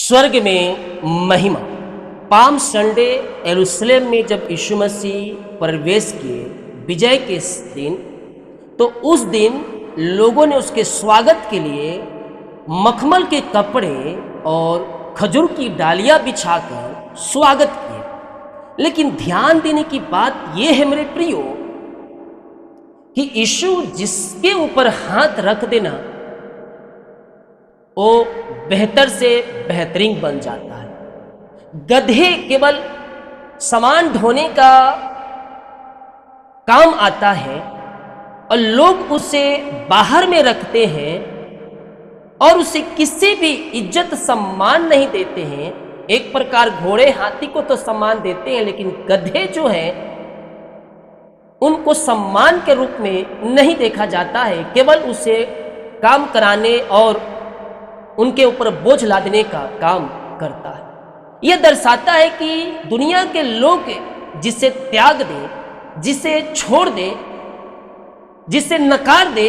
स्वर्ग में महिमा। पाम संडे यरूशलेम में जब यीशु मसीह प्रवेश किए विजय के दिन, तो उस दिन लोगों ने उसके स्वागत के लिए मखमल के कपड़े और खजूर की डालियां बिछाकर स्वागत किए। लेकिन ध्यान देने की बात यह है मेरे प्रियो कि यीशु जिसके ऊपर हाथ रख देना वो बेहतर से बेहतरीन बन जाता है। गधे केवल सामान ढोने का काम आता है और लोग उसे बाहर में रखते हैं और उसे किसी भी इज्जत सम्मान नहीं देते हैं। एक प्रकार घोड़े हाथी को तो सम्मान देते हैं, लेकिन गधे जो हैं उनको सम्मान के रूप में नहीं देखा जाता है। केवल उसे काम कराने और उनके ऊपर बोझ लादने का काम करता है। यह दर्शाता है कि दुनिया के लोग जिसे त्याग दे, जिसे छोड़ दे, जिसे नकार दे,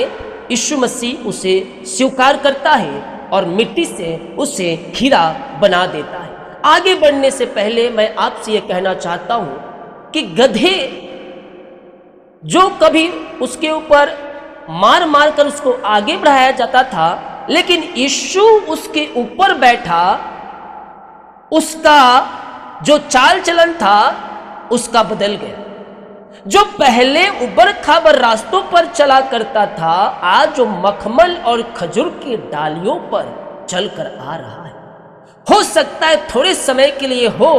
यीशु मसीह उसे स्वीकार करता है और मिट्टी से उसे हीरा बना देता है। आगे बढ़ने से पहले मैं आपसे यह कहना चाहता हूं कि गधे जो कभी उसके ऊपर मार मार कर उसको आगे बढ़ाया जाता था, लेकिन यीशु उसके ऊपर बैठा, उसका जो चाल चलन था उसका बदल गया। जो पहले उबड़ खाबड़ रास्तों पर चला करता था, आज जो मखमल और खजूर की डालियों पर चलकर आ रहा है। हो सकता है थोड़े समय के लिए हो,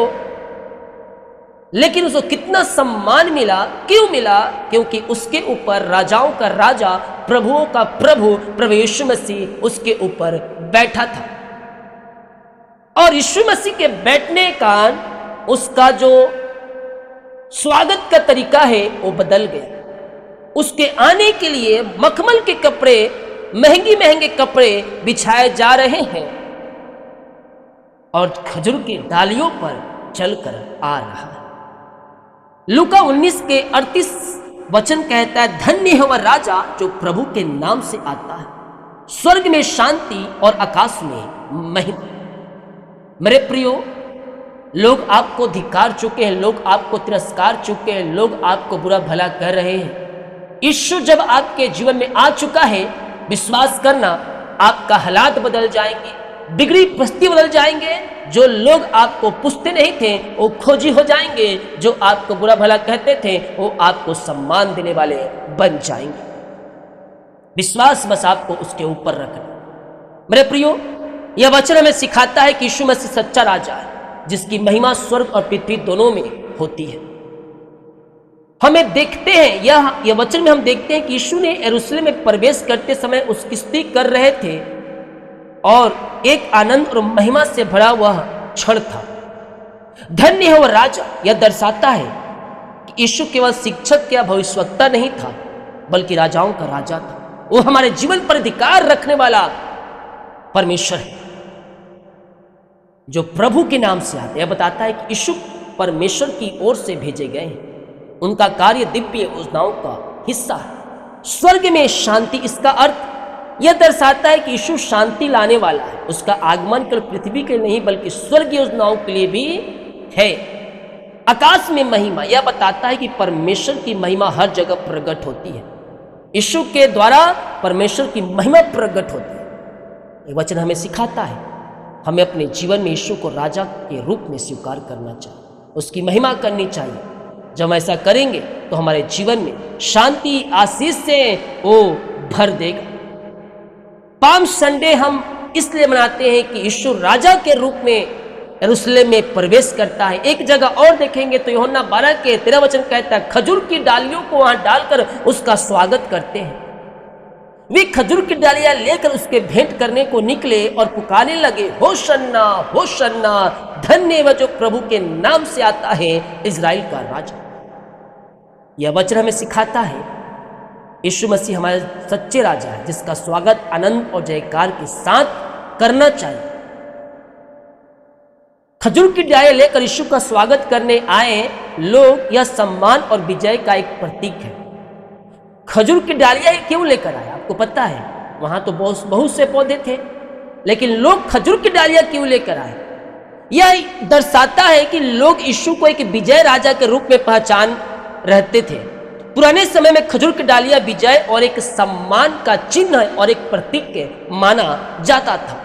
लेकिन उसको कितना सम्मान मिला। क्यों मिला? क्योंकि उसके ऊपर राजाओं का राजा, प्रभुओं का प्रभु यीशु मसीह उसके ऊपर बैठा था। और यीशु मसीह के बैठने का उसका जो स्वागत का तरीका है वो बदल गया। उसके आने के लिए मखमल के कपड़े, महंगे कपड़े बिछाए जा रहे हैं और खजूर की डालियों पर चलकर आ रहा है। लूका 19 के 38 वचन कहता है, धन्य है वह राजा जो प्रभु के नाम से आता है, स्वर्ग में शांति और आकाश में महिमा। मेरे प्रियो, लोग आपको धिक्कार चुके हैं, लोग आपको तिरस्कार चुके हैं, लोग आपको बुरा भला कर रहे हैं। यीशु जब आपके जीवन में आ चुका है, विश्वास करना, आपका हालात बदल जाएंगे, बिगड़ी परिस्थिति बदल जाएंगे। जो लोग आपको पूछते नहीं थे वो खोजी हो जाएंगे, जो आपको बुरा भला कहते थे वो आपको सम्मान देने वाले बन जाएंगे। विश्वास बस आपको उसके ऊपर रखना। मेरे प्रियो, यह वचन हमें सिखाता है कि यीशु मसीह सच्चा राजा है, जिसकी महिमा स्वर्ग और पृथ्वी दोनों में होती है। हमें देखते हैं यह वचन में हम देखते हैं कि यीशु ने यरूशलेम में प्रवेश करते समय उसकी स्तुति कर रहे थे और एक आनंद और महिमा से भरा हुआ क्षण था। धन्य है वह राजा। यह दर्शाता है कि यीशु केवल शिक्षक या भविष्यवक्ता नहीं था, बल्कि राजाओं का राजा था। वो हमारे जीवन पर अधिकार रखने वाला परमेश्वर है, जो प्रभु के नाम से आते। यह बताता है कि यीशु परमेश्वर की ओर से भेजे गए हैं। उनका कार्य दिव्य योजनाओं का हिस्सा है। स्वर्ग में शांति, इसका अर्थ यह दर्शाता है कि यीशु शांति लाने वाला है। उसका आगमन केवल पृथ्वी के नहीं बल्कि स्वर्ग योजनाओं के लिए भी है। आकाश में महिमा, यह बताता है कि परमेश्वर की महिमा हर जगह प्रकट होती है। यीशु के द्वारा परमेश्वर की महिमा प्रकट होती है। ये वचन हमें सिखाता है हमें अपने जीवन में यीशु को राजा के रूप में स्वीकार करना चाहिए, उसकी महिमा करनी चाहिए। जब ऐसा करेंगे तो हमारे जीवन में शांति, आशीष से वो भर देगा। पाम संडे हम इसलिए मनाते हैं कि यीशु राजा के रूप में यरूशलेम में प्रवेश करता है। एक जगह और देखेंगे तो यूहन्ना 12 के 13 वचन कहता है, खजूर की डालियों को वहां डालकर उसका स्वागत करते हैं। वे खजूर की डालियां लेकर उसके भेंट करने को निकले और पुकारने लगे, होशन्ना होशन्ना, धन्य वह जो प्रभु के नाम से आता है, इजराइल का राजा। यह वचन हमें सिखाता है यीशु मसीह हमारे सच्चे राजा है, जिसका स्वागत आनंद और जयकार के साथ करना चाहिए। खजूर की डालियां लेकर यीशु का स्वागत करने आए लोग, यह सम्मान और विजय का एक प्रतीक है। खजूर की डालियां क्यों लेकर आए? आपको पता है, वहां तो बहुत से पौधे थे, लेकिन लोग खजूर की डालियां क्यों लेकर आए? यह दर्शाता है कि लोग यीशु को एक विजय राजा के रूप में पहचान रहते थे। पुराने समय में खजूर की डालियां विजय और एक सम्मान का चिन्ह और एक प्रतीक माना जाता था।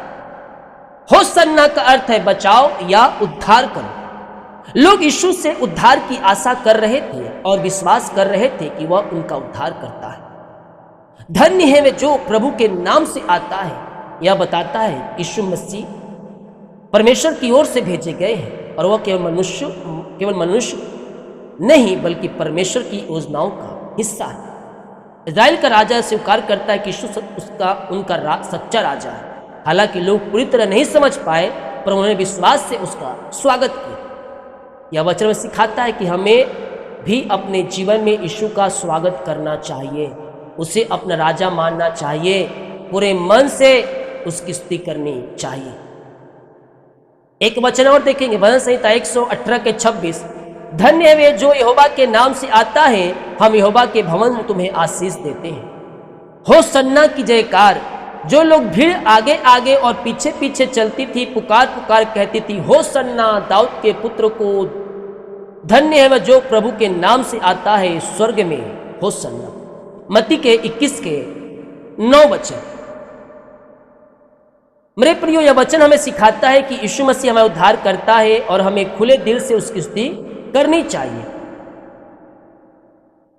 होसन्ना का अर्थ है बचाओ या उद्धार करो। लोग यीशु से उद्धार की आशा कर रहे थे और विश्वास कर रहे थे कि वह उनका उद्धार करता है। धन्य है वे जो प्रभु के नाम से आता है। यह बताता है यीशु मसीह परमेश्वर की ओर से भेजे गए हैं और वह केवल मनुष्य नहीं बल्कि परमेश्वर की योजनाओं का हिस्सा है। इजराइल का राजा स्वीकार करता है कि यीशु उनका सच्चा राजा है। हालांकि लोग पूरी तरह नहीं समझ पाए पर उन्होंने विश्वास से उसका स्वागत किया। यह वचन में सिखाता है कि हमें भी अपने जीवन में यीशु का स्वागत करना चाहिए, उसे अपना राजा मानना चाहिए, पूरे मन से उसकी स्तुति करनी चाहिए। एक वचन और देखेंगे, भजन संहिता 118 के 26। धन्य है वे जो यहोवा के नाम से आता है, हम यहोवा के भवन में तुम्हें आशीष देते हैं। होसन्ना की जयकार। जो लोग भीड़ आगे आगे और पीछे पीछे चलती थी, पुकार पुकार कहती थी, होसन्ना दाऊद के पुत्र को। धन्य है वह जो प्रभु के नाम से आता है, स्वर्ग में होसन्ना। मत्ती के 21 के 9 वचन। मेरे प्रियो, यह वचन हमें सिखाता है कि यीशु मसीह हमें उद्धार करता है और हमें खुले दिल से उसकी स्तुति करनी चाहिए।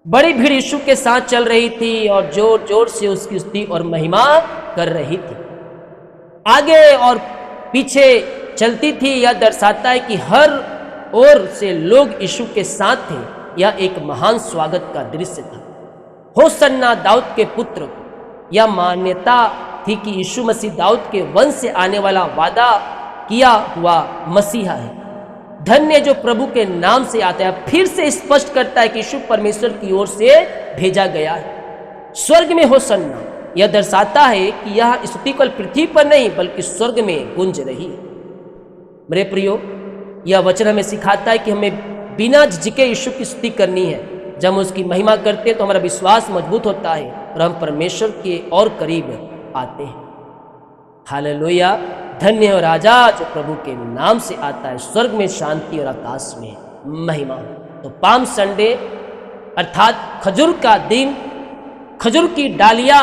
बड़ी भीड़ यीशु के साथ चल रही थी और जोर जोर से उसकी स्तुति और महिमा कर रही थी। आगे और पीछे चलती थी। यह दर्शाता है कि हर ओर से लोग यीशु के साथ थे। यह एक महान स्वागत का दृश्य था। होसन्ना दाऊद के पुत्र को। यह मान्यता थी कि यीशु मसीह दाऊद के वंश से आने वाला वादा किया हुआ मसीहा है। धन्य जो प्रभु के नाम से आता है। फिर से स्पष्ट करता है कि यीशु परमेश्वर की ओर से भेजा गया है। स्वर्ग में होसन्ना। यह दर्शाता है कि यह स्तुति केवल पृथ्वी पर नहीं बल्कि स्वर्ग में गूंज रही। मेरे प्रियो, यह वचन हमें सिखाता है कि हमें बिना झिझके यीशु की स्तुति करनी है। जब हम उसकी महिमा करते हैं तो हमारा विश्वास मजबूत होता है और हम परमेश्वर के और करीब आते हैं। हालेलुया। धन्य हो राजा जो प्रभु के नाम से आता है, स्वर्ग में शांति और आकाश में महिमा। तो पाम संडे अर्थात खजूर का दिन, खजूर की डालियां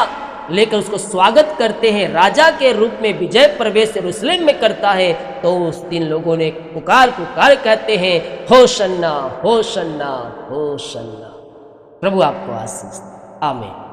लेकर उसको स्वागत करते हैं, राजा के रूप में विजय प्रवेश यरूशलेम में करता है। तो उस दिन लोगों ने पुकार पुकार कहते हैं, होशन्ना होशन्ना होशन्ना। प्रभु आपको आशीष दे। आमीन।